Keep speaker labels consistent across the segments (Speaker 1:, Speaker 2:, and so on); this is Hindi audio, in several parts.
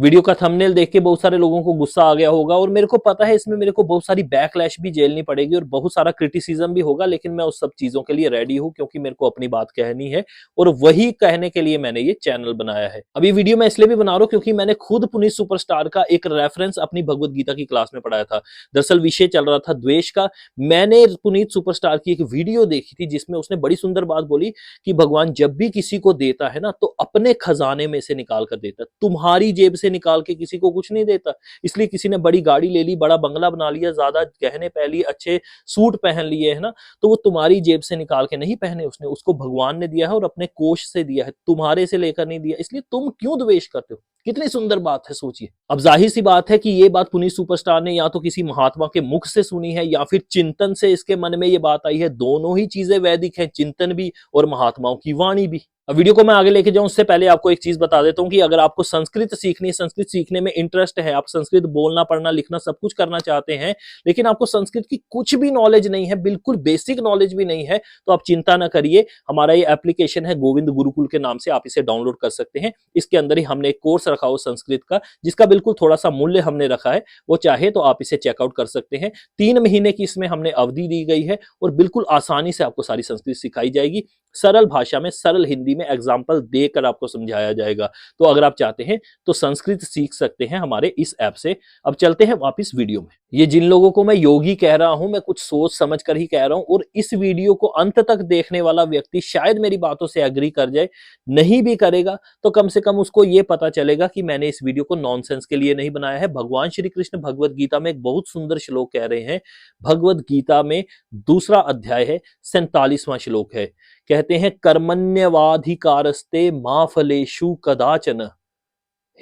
Speaker 1: वीडियो का थंबनेल देख के बहुत सारे लोगों को गुस्सा आ गया होगा और मेरे को पता है इसमें मेरे को बहुत सारी बैकलैश भी झेलनी पड़ेगी और बहुत सारा क्रिटिसिज्म भी होगा, लेकिन मैं उस सब चीजों के लिए रेडी हूं क्योंकि मेरे को अपनी बात कहनी है और वही कहने के लिए मैंने ये चैनल बनाया है। अभी वीडियो मैं इसलिए भी बना रहा हूं क्योंकि मैंने खुद पुनीत सुपरस्टार का एक रेफरेंस अपनी भगवत गीता की क्लास में पढ़ाया था। दरअसल विषय चल रहा था द्वेष का। मैंने पुनीत सुपरस्टार की एक वीडियो देखी थी जिसमें उसने बड़ी सुंदर बात बोली कि भगवान जब भी किसी को देता है ना तो अपने खजाने में से निकाल कर देता, तुम्हारी जेब से निकाल के किसी को कुछ नहीं देता। इसलिए किसी ने बड़ी गाड़ी ले ली, बड़ा बंगला बना लिया, ज्यादा गहने पहन लिए, अच्छे सूट पहन लिए, है ना, तो वो तुम्हारी जेब से निकाल के नहीं पहने, उसने उसको भगवान ने दिया है और अपने कोष से दिया है, तुम्हारे से लेकर नहीं दिया। इसलिए तुम क्यों द्वेष करते हो? कितनी सुंदर बात है, सोचिए। अब जाहिर सी बात है कि ये बात पुनीत सुपरस्टार ने या तो किसी महात्मा के मुख से सुनी है या फिर चिंतन से इसके मन में ये बात आई है। दोनों ही चीजें वैदिक हैं, चिंतन भी और महात्माओं की वाणी भी। अब वीडियो को मैं आगे लेके जाऊं उससे पहले आपको एक चीज बता देता हूं कि अगर आपको संस्कृत सीखनी है, संस्कृत सीखने में इंटरेस्ट है, आप संस्कृत बोलना पढ़ना लिखना सब कुछ करना चाहते हैं, लेकिन आपको संस्कृत की कुछ भी नॉलेज नहीं है, बिल्कुल बेसिक नॉलेज भी नहीं है, तो आप चिंता ना करिए। हमारा ये एप्लीकेशन है गोविंद गुरुकुल के नाम से, आप इसे डाउनलोड कर सकते हैं। इसके अंदर ही हमने एक कोर्स रखा हो संस्कृत का, जिसका बिल्कुल थोड़ा सा मूल्य हमने रखा है, वो चाहे तो आप इसे चेकआउट कर सकते हैं। 3 महीने की इसमें हमने अवधि दी गई है और बिल्कुल आसानी से आपको सारी संस्कृत सिखाई जाएगी। सरल भाषा में, सरल हिंदी में एग्जाम्पल देकर आपको समझाया जाएगा। तो अगर आप चाहते हैं तो संस्कृत सीख सकते हैं हमारे इस ऐप से। अब चलते हैं वापस वीडियो में। ये जिन लोगों को मैं योगी कह रहा हूं, मैं कुछ सोच समझ कर ही कह रहा हूं और इस वीडियो को अंत तक देखने वाला व्यक्ति शायद मेरी बातों से एग्री कर जाए, नहीं भी करेगा तो कम से कम उसको ये पता चलेगा कि मैंने इस वीडियो को नॉनसेंस के लिए नहीं बनाया है। भगवान श्री कृष्ण भगवत गीता में एक बहुत सुंदर श्लोक कह रहे हैं। भगवत गीता में 2 अध्याय है, 47वां श्लोक है। कहते हैं कर्मण्यवाधिकारस्ते मा फलेषु कदाचन।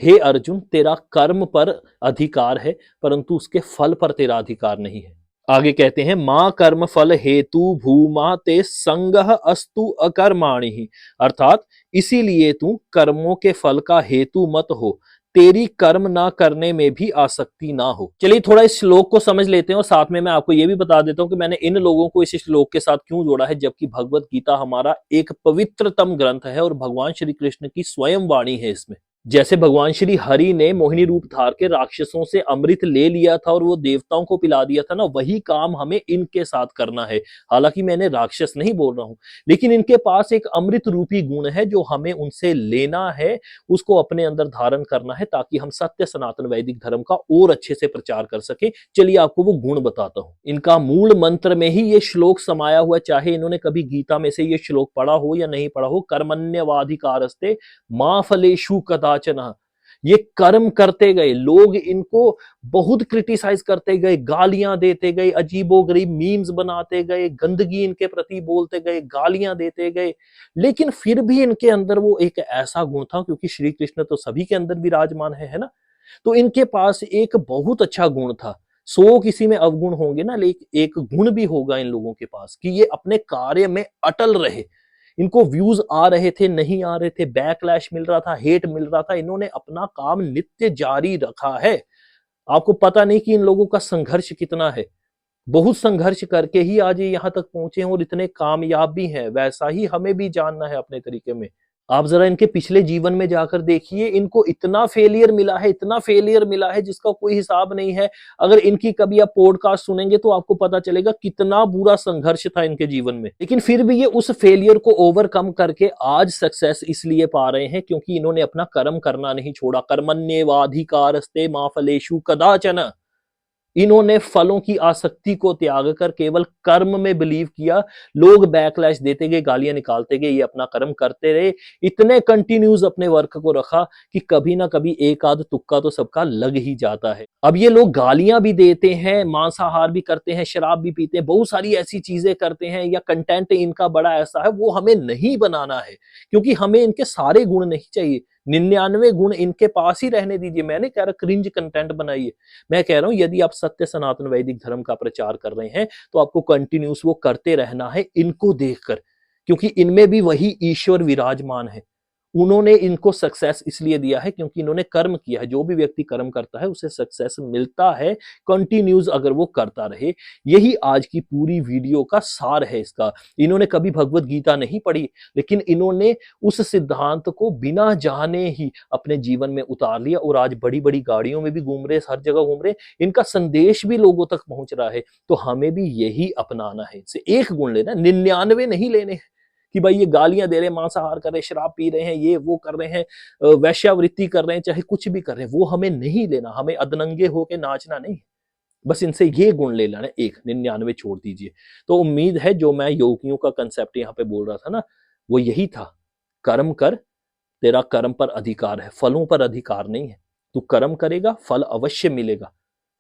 Speaker 1: हे अर्जुन, तेरा कर्म पर अधिकार है परंतु उसके फल पर तेरा अधिकार नहीं है। आगे कहते हैं मां कर्म फल हेतु भूमा ते संगः अस्तु अकर्माणि ही, अर्थात इसीलिए तू कर्मों के फल का हेतु मत हो, तेरी कर्म ना करने में भी आसक्ति ना हो। चलिए थोड़ा इस श्लोक को समझ लेते हैं और साथ में मैं आपको यह भी बता देता हूं कि मैंने इन लोगों को इस श्लोक के साथ क्यों जोड़ा है, जबकि भगवत गीता हमारा एक पवित्रतम ग्रंथ है और भगवान श्री कृष्ण की स्वयं वाणी है इसमें। जैसे भगवान श्री हरि ने मोहिनी रूप धार के राक्षसों से अमृत ले लिया था और वो देवताओं को पिला दिया था ना, वही काम हमें इनके साथ करना है। हालांकि मैंने राक्षस नहीं बोल रहा हूं, लेकिन इनके पास एक अमृत रूपी गुण है जो हमें उनसे लेना है, उसको अपने अंदर धारण करना है ताकि हम सत्य सनातन वैदिक धर्म का और अच्छे से प्रचार कर सके। चलिए आपको वो गुण बताता हूं। इनका मूल मंत्र में ही ये श्लोक समाया हुआ, चाहे इन्होंने कभी गीता में से ये श्लोक पढ़ा हो या नहीं पढ़ा हो। कर्मण्यवाधिकारस्ते मा फलेषु कदाचन। ये कर्म करते गए, लोग इनको बहुत क्रिटिसाइज करते गए, गालियां देते गए, अजीबोगरीब मीम्स बनाते गए, गंदगी इनके प्रति बोलते गए, गालियां देते गए, लेकिन फिर भी इनके अंदर वो एक ऐसा गुण था, क्योंकि श्री कृष्ण तो सभी के अंदर विराजमान है ना, तो इनके पास एक बहुत अच्छा गुण था। 100 किसी में अवगुण होंगे ना, लेकिन एक गुण भी होगा इन लोगों के पास कि ये अपने कार्य में अटल रहे। इनको व्यूज आ रहे थे, नहीं आ रहे थे, बैकलैश मिल रहा था, हेट मिल रहा था, इन्होंने अपना काम नित्य जारी रखा है। आपको पता नहीं कि इन लोगों का संघर्ष कितना है। बहुत संघर्ष करके ही आज ये यहां तक पहुंचे हैं और इतने कामयाब भी हैं। वैसा ही हमें भी जानना है अपने तरीके में। आप जरा इनके पिछले जीवन में जाकर देखिए, इनको इतना फेलियर मिला है, इतना फेलियर मिला है जिसका कोई हिसाब नहीं है। अगर इनकी कभी आप पॉडकास्ट सुनेंगे तो आपको पता चलेगा कितना बुरा संघर्ष था इनके जीवन में, लेकिन फिर भी ये उस फेलियर को ओवरकम करके आज सक्सेस इसलिए पा रहे हैं क्योंकि इन्होंने अपना कर्म करना नहीं छोड़ा। कर्मण्येवाधिकारस्ते मा फलेषु कदाचन। इन्होंने फलों की आसक्ति को त्याग कर केवल कर्म में बिलीव किया। लोग बैकलैश देते गए, गालियां निकालते गए, ये अपना कर्म करते रहे। इतने कंटिन्यूज अपने वर्क को रखा कि कभी ना कभी एक आध तुक्का तो सबका लग ही जाता है। अब ये लोग गालियां भी देते हैं, मांसाहार भी करते हैं, शराब भी पीते हैं, बहुत सारी ऐसी चीजें करते हैं, या कंटेंट इनका बड़ा ऐसा है, वो हमें नहीं बनाना है क्योंकि हमें इनके सारे गुण नहीं चाहिए। 99 गुण इनके पास ही रहने दीजिए। मैं नहीं कह रहा क्रिंज कंटेंट बनाइए, मैं कह रहा हूं यदि आप सत्य सनातन वैदिक धर्म का प्रचार कर रहे हैं तो आपको कंटिन्यूस वो करते रहना है इनको देखकर, क्योंकि इनमें भी वही ईश्वर विराजमान है उन्होंने इनको सक्सेस इसलिए दिया है क्योंकि इन्होंने कर्म किया है। जो भी व्यक्ति कर्म करता है उसे सक्सेस मिलता है, कंटिन्यूज अगर वो करता रहे। यही आज की पूरी वीडियो का सार है इसका। इन्होंने कभी भगवत गीता नहीं पढ़ी, लेकिन इन्होंने उस सिद्धांत को बिना जाने ही अपने जीवन में उतार लिया और आज बड़ी बड़ी गाड़ियों में भी घूम रहे, हर जगह घूम रहे, इनका संदेश भी लोगों तक पहुंच रहा है। तो हमें भी यही अपनाना है, इनसे एक गुण लेना, 99 नहीं लेने कि भाई ये गालियां दे रहे हैं, मांसाहार कर रहे हैं, शराब पी रहे हैं, ये वो कर रहे हैं, वैश्यावृत्ति कर रहे हैं, चाहे कुछ भी कर रहे हैं, वो हमें नहीं लेना। हमें अधनंगे होके नाचना नहीं, बस इनसे ये गुण ले लेना, एक 99 छोड़ दीजिए। तो उम्मीद है जो मैं योगियों का कंसेप्ट यहाँ पे बोल रहा था ना, वो यही था, कर्म कर, तेरा कर्म पर अधिकार है, फलों पर अधिकार नहीं है। तू कर्म करेगा, फल अवश्य मिलेगा।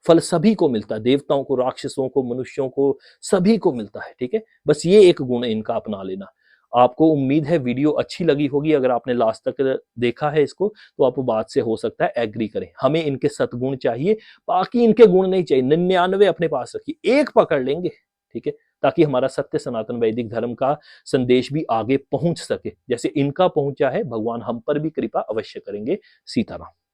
Speaker 1: फल सभी को मिलता है, देवताओं को, राक्षसों को, मनुष्यों को, सभी को मिलता है। ठीक है, बस ये एक गुण इनका अपना लेना। आपको उम्मीद है वीडियो अच्छी लगी होगी। अगर आपने लास्ट तक देखा है इसको, तो आप बात से हो सकता है एग्री करें। हमें इनके सद्गुण चाहिए, बाकी इनके गुण नहीं चाहिए। 99 अपने पास रखिए, एक पकड़ लेंगे, ठीक है, ताकि हमारा सत्य सनातन वैदिक धर्म का संदेश भी आगे पहुंच सके। जैसे इनका पहुंचा है, भगवान हम पर भी कृपा अवश्य करेंगे। सीताराम।